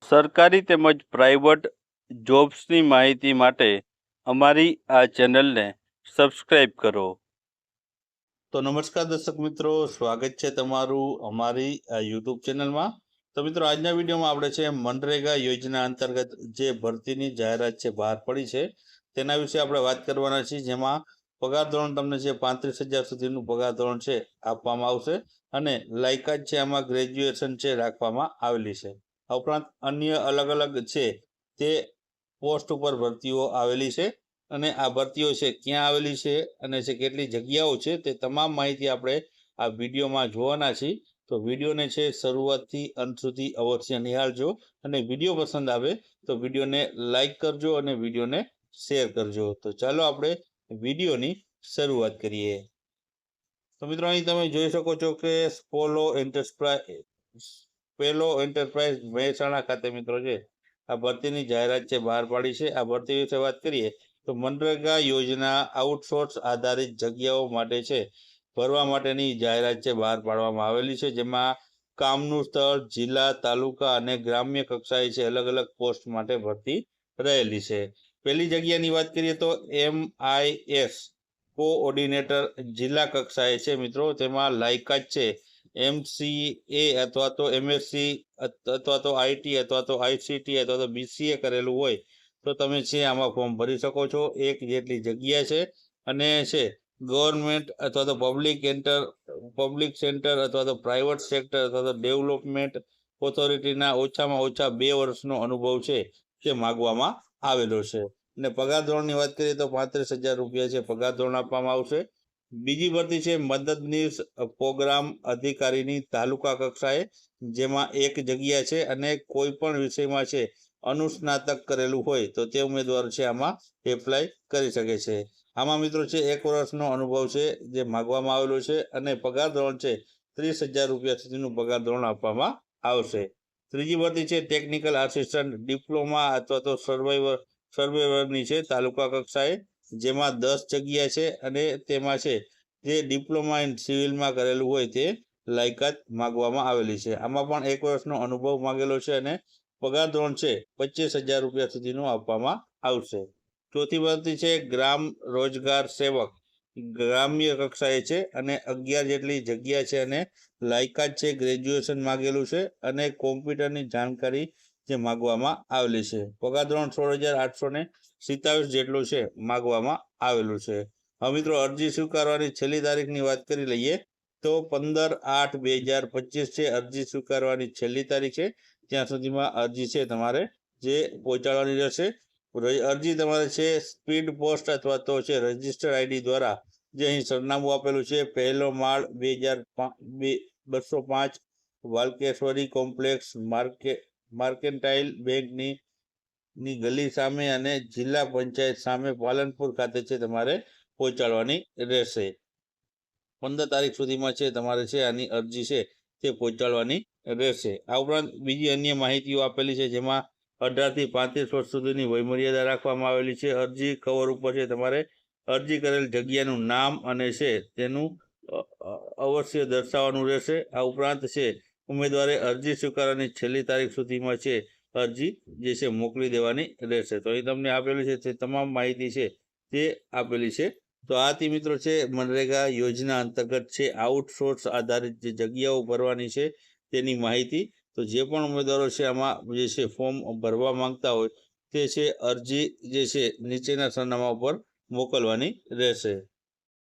સરકારી તેમજ પ્રાઇવેટ જોબ્સની માહિતી માટે અમારી આ ચેનલને સબસ્ક્રાઈબ કરો. તો નમસ્કાર દર્શક મિત્રો, સ્વાગત છે તમારું અમારી આ યુટ્યુબ ચેનલમાં. તો મિત્રો, આજના વિડીયોમાં આપણે છે મનરેગા યોજના અંતર્ગત જે ભરતીની જાહેરાત છે બહાર પડી છે તેના વિશે આપણે વાત કરવાના છીએ. જેમાં પગાર ધોરણ તમને છે 35,000 સુધીનું પગાર ધોરણ છે આપવામાં આવશે અને લાયકાત છે આમાં ગ્રેજ્યુએશન છે રાખવામાં આવેલી છે. આ ઉપરાંત અન્ય અલગ અલગ છે તે પોસ્ટ ઉપર ભરતીઓ આવેલી છે અને આ ભરતીઓ છે ક્યાં આવેલી છે અને છે કેટલી જગ્યાઓ છે તે તમામ માહિતી આપણે આ વિડીયોમાં જોવાના છીએ. તો વિડીયોને છે શરૂઆતથી અંત સુધી અવશ્ય નિહાળજો અને વિડીયો પસંદ આવે તો વિડીયોને લાઈક કરજો અને વિડીયોને શેર કરજો. તો ચાલો આપણે વિડીયોની શરૂઆત કરીએ. તો મિત્રો, અહીં તમે જોઈ શકો છો કે પેલો એન્ટરપ્રાઇઝ મહેસાણા ખાતે મિત્રો છે આ ભરતીની જાહેરાત છે બહાર પાડી છે. આ ભરતી વિશે વાત કરીએ તો મનરેગા યોજના આઉટસોર્સ આધારિત જગ્યાઓ માટે છે ભરવા માટેની જાહેરાત છે બહાર પાડવામાં આવેલી છે. જેમાં કામનું સ્થળ, જિલ્લા, તાલુકા અને ગ્રામ્ય કક્ષાએ છે અલગ અલગ પોસ્ટ માટે ભરતી રહેલી છે. પહેલી જગ્યાની વાત કરીએ તો MIS કોઓર્ડિનેટર જિલ્લા કક્ષાએ છે મિત્રો. તેમાં લાયકાત છે MCA અથવા તો MSc અથવા તો IT અથવા તો ICT અથવા તો BCA કરેલું હોય તો તમે છે આમાં ફોર્મ ભરી શકો છો. એક જેટલી જગ્યા છે અને છે ગવર્મેન્ટ અથવા તો પબ્લિક સેક્ટર અથવા તો પ્રાઇવેટ સેક્ટર અથવા તો ડેવલપમેન્ટ ઓથોરિટીના ઓછામાં ઓછા 2 વર્ષનો અનુભવ છે તે માગવામાં આવેલો છે. અને પગાર ધોરણની વાત કરીએ તો 35,000 રૂપિયા છે પગાર ધોરણ આપવામાં આવશે. બીજી ભરતી છે મદદનીશ પ્રોગ્રામ અધિકારીની તાલુકા કક્ષાએ, જેમાં એક જગ્યા છે અને કોઈ પણ વિષયમાં છે અનુસ્નાતક કરેલું હોય તો તે ઉમેદવાર છે આમાં એપ્લાય કરી શકે છે. આમાં મિત્રો છે 1 વર્ષનો અનુભવ છે જે માગવામાં આવેલો છે અને પગાર ધોરણ છે 30,000 રૂપિયા સુધીનું પગાર ધોરણ આપવામાં આવશે. ત્રીજી ભરતી છે ટેકનિકલ આસિસ્ટન્ટ ડિપ્લોમા અથવા તો સર્વેયરની છે તાલુકા કક્ષાએ, જેમાં 10 જગ્યા છે અને તેમાં છે જે ડિપ્લોમા ઇન સિવિલમાં કરેલું હોય તે લાયકાત માગવામાં આવેલી છે. આમાં પણ 1 વર્ષનો અનુભવ માગેલો છે અને પગાર ધોરણ છે 25,000 રૂપિયા સુધીનું આપવામાં આવશે. ચોથી ભરતી છે ગ્રામ રોજગાર સેવક ગ્રામ્ય કક્ષાએ છે અને 11 જેટલી જગ્યા છે અને લાયકાત છે ગ્રેજ્યુએશન માગેલું છે અને કોમ્પ્યુટરની જાણકારી જે માગવામાં આવેલી છે. પગાર ધોરણ 16,827 જેટલું છે માગવામાં આવેલું છે. હવે મિત્રો, અરજી સ્વીકારવાની છેલ્લી તારીખની વાત કરી લઈએ તો 15/8/2025 છે અરજી સ્વીકારવાની છેલ્લી તારીખ છે. ત્યાં સુધીમાં અરજી છે તમારે જે પહોંચાડવાની રહેશે. અરજી તમારે છે સ્પીડ પોસ્ટ અથવા તો છે રજિસ્ટર ID દ્વારા, જે અહીં સરનામું આપેલું છે 1લો માળ 205 વાલકેશ્વરી કોમ્પ્લેક્સ માર્કેન્ટાઇલ બેંકની ગલી સામે અને જિલ્લા પંચાયત સામે પાલનપુર ખાતે છે તમારે પહોંચાડવાની રહેશે. 15 તારીખ સુધીમાં છે તમારે છે આની અરજી છે તે પહોંચાડવાની રહેશે. આ ઉપરાંત બીજી અન્ય માહિતીઓ આપેલી છે, જેમાં 18 થી 35 વર્ષ સુધીની વયમર્યાદા રાખવામાં આવેલી છે. અરજી કવર ઉપર છે તમારે અરજી કરેલ જગ્યાનું નામ અને છે તેનું અવશ્ય દર્શાવવાનું રહેશે. આ ઉપરાંત છે ઉમેદવારે અરજી સ્વીકારવાની છેલ્લી તારીખ સુધીમાં છે અરજી જે છે મોકલી દેવાની રહેશે. તો અહીં તમને આપેલું છે તે તમામ માહિતી છે તે આપેલી છે. તો આથી મિત્રો છે મનરેગા યોજના અંતર્ગત છે આઉટસોર્સ આધારિત જે જગ્યાઓ ભરવાની છે તેની માહિતી. તો જે પણ ઉમેદવારો છે આમાં જે છે ફોર્મ ભરવા માંગતા હોય તે છે અરજી જે છે નીચેના સરનામા ઉપર મોકલવાની રહેશે.